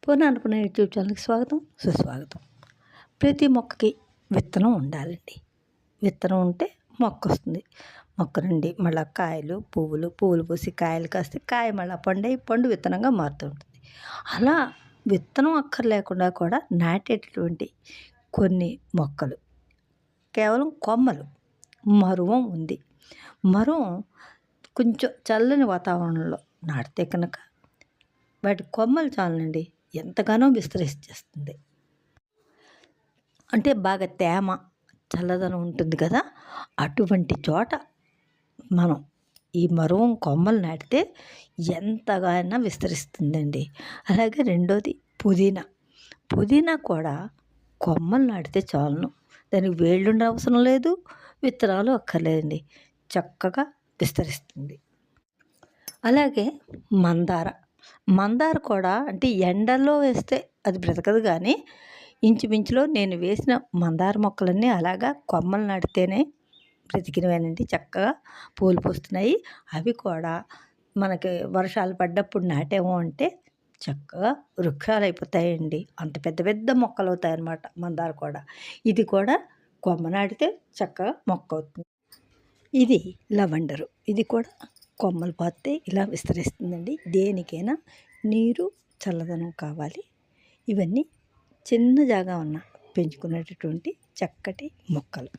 పూర్ణ అనుకున్న యూట్యూబ్ ఛానల్కి స్వాగతం, సుస్వాగతం. ప్రతి మొక్కకి విత్తనం ఉండాలండి. విత్తనం ఉంటే మొక్క వస్తుంది. మొక్క నుండి మళ్ళీ కాయలు, పువ్వులు పూసి కాయలు కాస్తే కాయ మళ్ళీ పండు విత్తనంగా మారుతూ ఉంటుంది. అలా విత్తనం అక్కర్లేకుండా కూడా నాటేటటువంటి కొన్ని మొక్కలు కేవలం కొమ్మలు. మరువం ఉంది. మరువం కొంచెం చల్లని వాతావరణంలో నాటితే కనుక వాటి కొమ్మలు చాలండి ఎంతగానో విస్తరిస్తుంది. అంటే బాగా తేమ, చల్లదనం ఉంటుంది కదా, అటువంటి చోట మనం ఈ మరువం కొమ్మలు నాటితే ఎంతగానో విస్తరిస్తుందండి. అలాగే రెండోది పుదీనా కూడా కొమ్మలు నాటితే చాలును. దానికి వేళ్ళు ఉండే అవసరం లేదు, విత్తనాలు అక్కర్లేదండి, చక్కగా విస్తరిస్తుంది. అలాగే మందార కూడా అంటే ఎండల్లో వేస్తే అది బ్రతకదు, కానీ ఇంచుమించులో నేను వేసిన మందార మొక్కలన్నీ అలాగా కొమ్మలు నాటితేనే బ్రతికినవేనండి. చక్కగా పూలు పూస్తున్నాయి. అవి కూడా మనకి వర్షాలు పడ్డప్పుడు నాటాము అంటే చక్కగా వృక్షాలు అయిపోతాయండి. అంత పెద్ద పెద్ద మొక్కలు అవుతాయి అన్నమాట మందార కూడా. ఇది కూడా కొమ్మ నాటితే చక్కగా మొక్క అవుతుంది. ఇది లవండరు. ఇది కూడా కొమ్మలు పాతే ఇలా విస్తరిస్తుందండి. దేనికైనా నీరు, చల్లదనం కావాలి. ఇవన్నీ చిన్న జాగా ఉన్న పెంచుకునేటటువంటి చక్కటి మొక్కలు.